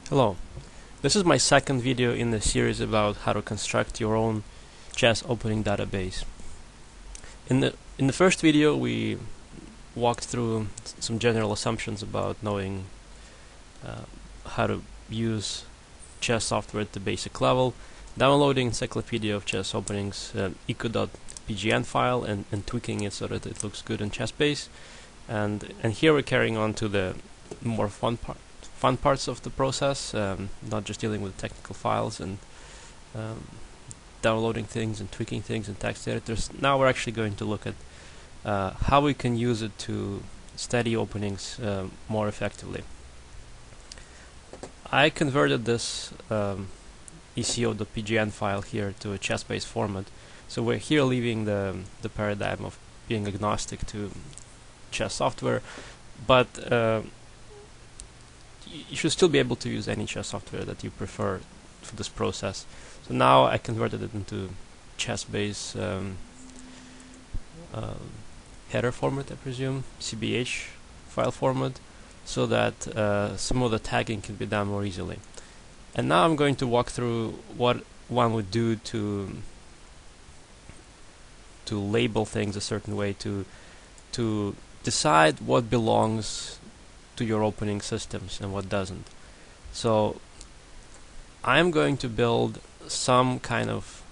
Hello, this is my second video in the series about how to construct your own chess opening database. In the first video we walked through some general assumptions about knowing how to use chess software at the basic level, downloading Encyclopedia of Chess Openings eco.pgn file and tweaking it so that it looks good in ChessBase, and here we're carrying on to the more fun parts of the process, not just dealing with technical files and downloading things and tweaking things in text editors. Now we're actually going to look at how we can use it to study openings more effectively. I converted this eco.pgn file here to a chess-based format, so we're here leaving the paradigm of being agnostic to chess software, but you should still be able to use any chess software that you prefer for this process. So now I converted it into chess-based header format, I presume, CBH file format, so that some of the tagging can be done more easily. And now I'm going to walk through what one would do to label things a certain way, to decide what belongs to your opening systems and what doesn't. So I'm going to build some kind of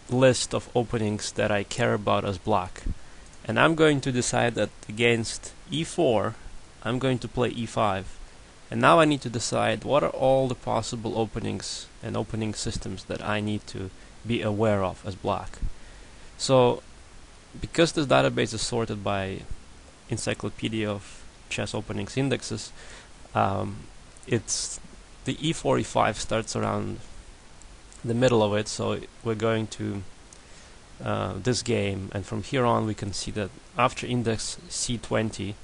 list of openings that I care about as black, and I'm going to decide that against e4 I'm going to play e5, and now I need to decide what are all the possible openings and opening systems that I need to be aware of as black. So because this database is sorted by Encyclopedia of Chess Openings indexes, it's the e4 e5 starts around the middle of it, so we're going to this game, and from here on we can see that after index c20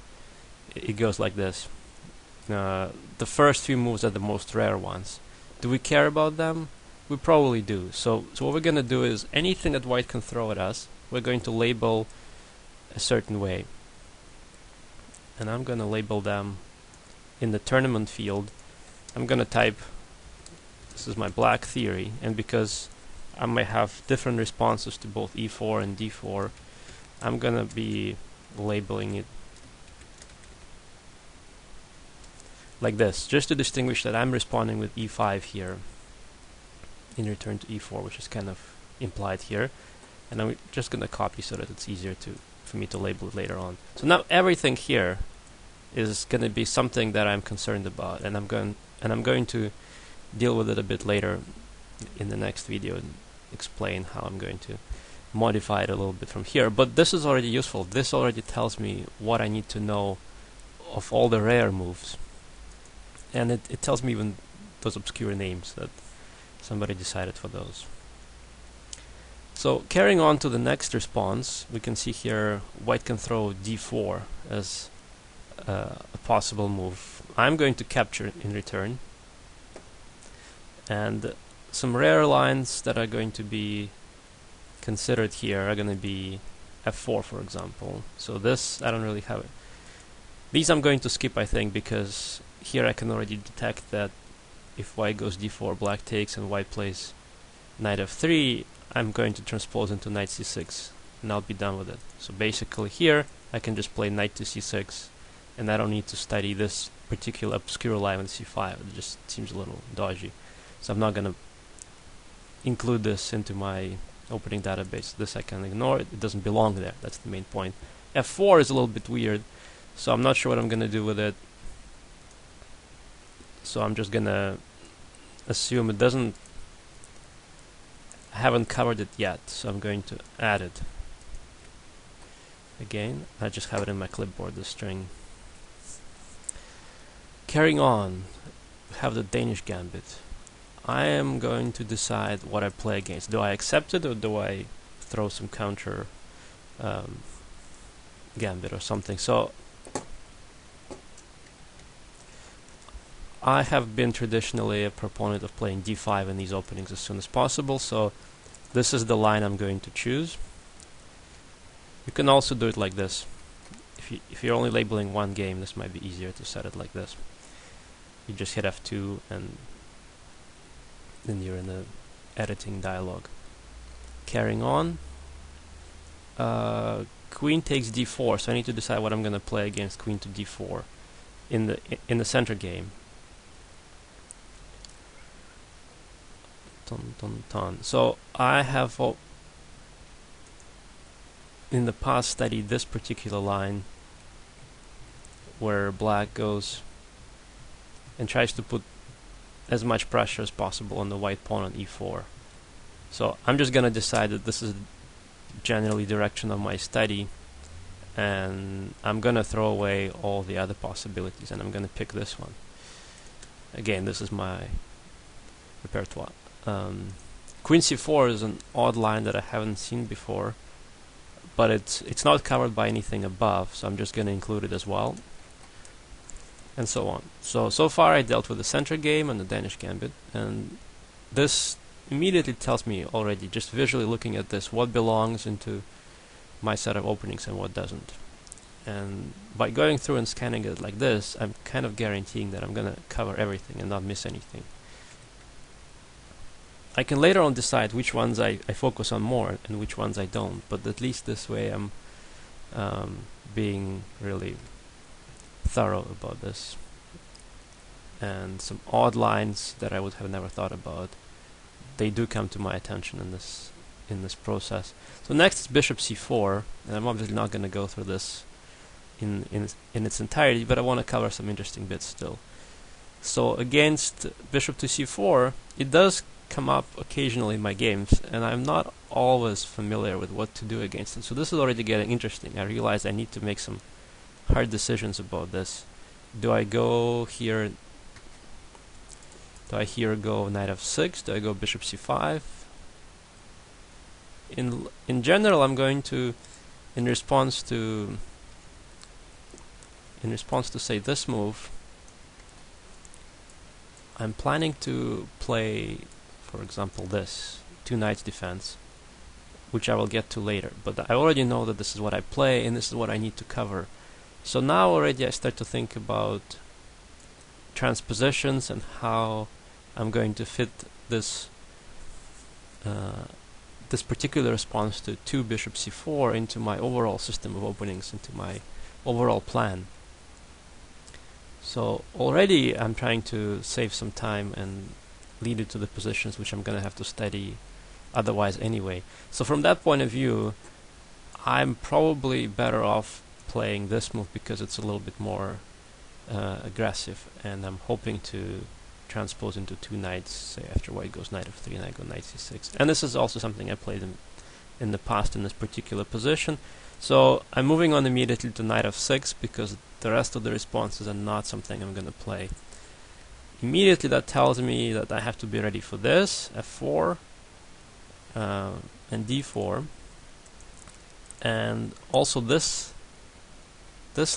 it goes like this. The first few moves are the most rare ones. Do we care about them? We probably do. So what we're going to do is anything that white can throw at us, we're going to label a certain way. And I'm going to label them in the tournament field. I'm going to type, this is my black theory, and because I may have different responses to both e4 and d4, I'm going to be labeling it like this, just to distinguish that I'm responding with e5 here in return to e4, which is kind of implied here. And I'm just going to copy so that it's easier for me to label it later on. So now everything here is going to be something that I'm concerned about, and I'm going to deal with it a bit later in the next video and explain how I'm going to modify it a little bit from here. But this is already useful. This already tells me what I need to know of all the rare moves, and it tells me even those obscure names that somebody decided for those. So carrying on to the next response, we can see here white can throw d4 as a possible move. I'm going to capture in return, and some rare lines that are going to be considered here are going to be f4, for example. So this I don't really have it. These I'm going to skip, I think, because here I can already detect that if white goes d4, black takes, and white plays knight f3, I'm going to transpose into knight c6 and I'll be done with it. So basically here I can just play knight to c6, and I don't need to study this particular obscure line with c5. It just seems a little dodgy. So I'm not going to include this into my opening database. This I can ignore. It doesn't belong there. That's the main point. f4 is a little bit weird, so I'm not sure what I'm going to do with it. So I'm just going to assume it doesn't, I haven't covered it yet, so I'm going to add it. Again, I just have it in my clipboard, the string. Carrying on, we have the Danish gambit. I am going to decide what I play against. Do I accept it, or do I throw some counter gambit or something? So I have been traditionally a proponent of playing d5 in these openings as soon as possible, so this is the line I'm going to choose. You can also do it like this. If if you're only labeling one game, this might be easier to set it like this. You just hit F2 and then you're in the editing dialog. Carrying on. Queen takes d4, so I need to decide what I'm going to play against queen to d4 in the center game. So I have in the past studied this particular line where black goes and tries to put as much pressure as possible on the white pawn on e4. So I'm just going to decide that this is generally direction of my study, and I'm going to throw away all the other possibilities and I'm going to pick this one. Again, this is my repertoire. Queen c4 is an odd line that I haven't seen before, but it's not covered by anything above, so I'm just going to include it as well, and so on. So far I dealt with the center game and the Danish gambit, and this immediately tells me already, just visually looking at this, what belongs into my set of openings and what doesn't. And by going through and scanning it like this, I'm kind of guaranteeing that I'm going to cover everything and not miss anything. I can later on decide which ones I focus on more and which ones I don't, but at least this way I'm being really thorough about this. And some odd lines that I would have never thought about, they do come to my attention in this process. So next is bishop c4, and I'm obviously not going to go through this in its entirety, but I want to cover some interesting bits still. So against bishop to c4, it does come up occasionally in my games, and I'm not always familiar with what to do against it. So this is already getting interesting. I realize I need to make some hard decisions about this. Do I go here? Do I here go knight f6? Do I go bishop c5? In general, I'm going to, in response to say this move, I'm planning to play, for example, this 2 knights defense, which I will get to later. But I already know that this is what I play and this is what I need to cover. So now already I start to think about transpositions and how I'm going to fit this this particular response to 2 bishop c4 into my overall system of openings, into my overall plan. So already I'm trying to save some time and lead it to the positions which I'm going to have to study otherwise anyway. So from that point of view, I'm probably better off playing this move because it's a little bit more aggressive, and I'm hoping to transpose into 2 knights, say after white goes knight f3 and I go knight c6. And this is also something I played in the past in this particular position. So I'm moving on immediately to knight f6 because the rest of the responses are not something I'm going to play. Immediately that tells me that I have to be ready for this, f4 and d4. And also this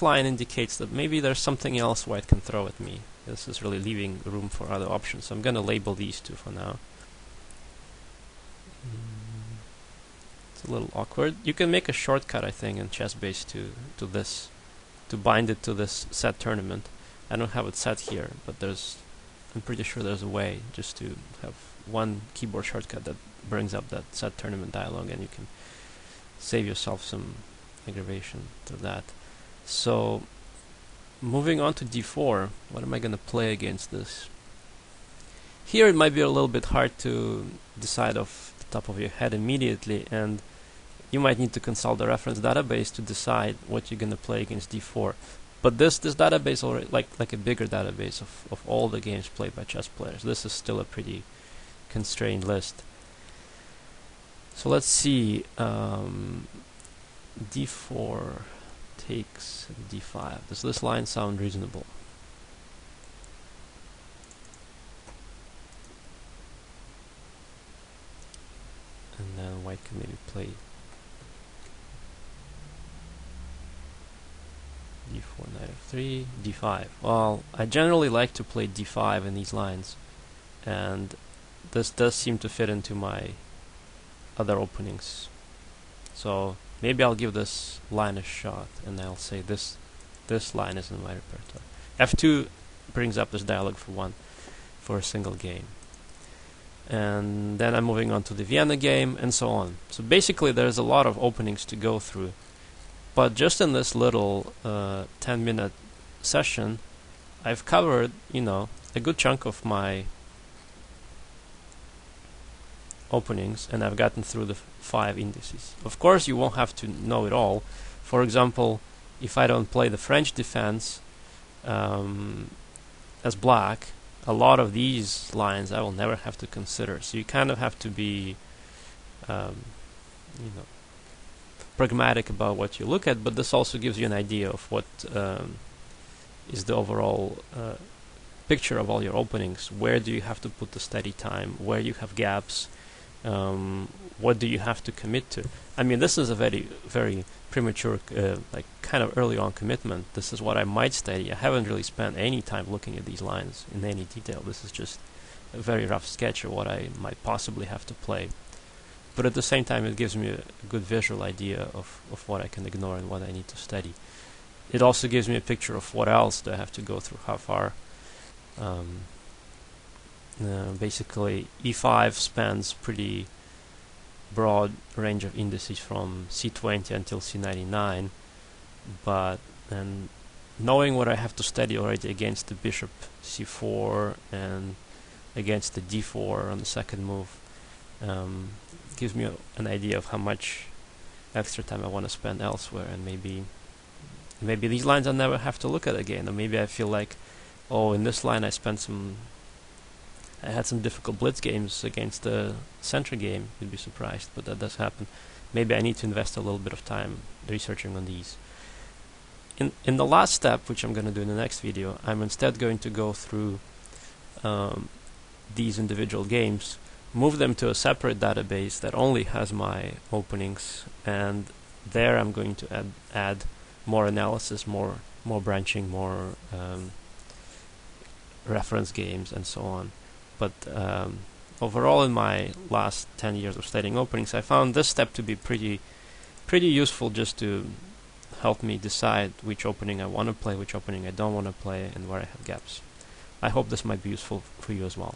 line indicates that maybe there's something else white can throw at me. This is really leaving room for other options. So I'm going to label these 2 for now. It's a little awkward. You can make a shortcut, I think, in ChessBase to this, to bind it to this set tournament. I don't have it set here, but I'm pretty sure there's a way just to have one keyboard shortcut that brings up that set tournament dialog, and you can save yourself some aggravation through that. So moving on to d4, what am I going to play against this? Here it might be a little bit hard to decide off the top of your head immediately, and you might need to consult the reference database to decide what you're going to play against d4. But this database already, like a bigger database of all the games played by chess players, this is still a pretty constrained list. So let's see, d4 takes d5. Does this line sound reasonable? And then white can maybe play d4, knight f3, d5. Well, I generally like to play d5 in these lines, and this does seem to fit into my other openings. So maybe I'll give this line a shot, and I'll say this line is in my repertoire. F2 brings up this dialog for a single game. And then I'm moving on to the Vienna game, and so on. So basically there's a lot of openings to go through. But just in this little 10-minute session, I've covered, a good chunk of my openings, and I've gotten through the 5 indices. Of course, you won't have to know it all. For example, if I don't play the French defense as black, a lot of these lines I will never have to consider. So you kind of have to be, pragmatic about what you look at. But this also gives you an idea of what is the overall picture of all your openings. Where do you have to put the study time? Where you have gaps? What do you have to commit to? I mean, this is a very, very premature, kind of early on commitment. This is what I might study. I haven't really spent any time looking at these lines in any detail. This is just a very rough sketch of what I might possibly have to play. But at the same time, it gives me a good visual idea of what I can ignore and what I need to study. It also gives me a picture of what else do I have to go through, how far. Basically, E5 spans pretty broad range of indices from C20 until C99, but knowing what I have to study already against the bishop C4 and against the D4 on the second move gives me an idea of how much extra time I want to spend elsewhere, and maybe these lines I'll never have to look at again, or maybe I feel like, oh, in this line I had some difficult blitz games against the center game. You'd be surprised, but that does happen. Maybe I need to invest a little bit of time researching on these. In the last step, which I'm going to do in the next video, I'm instead going to go through these individual games, move them to a separate database that only has my openings, and there I'm going to add more analysis, more branching, more reference games, and so on. But overall, in my last 10 years of studying openings, I found this step to be pretty useful, just to help me decide which opening I want to play, which opening I don't want to play, and where I have gaps. I hope this might be useful for you as well.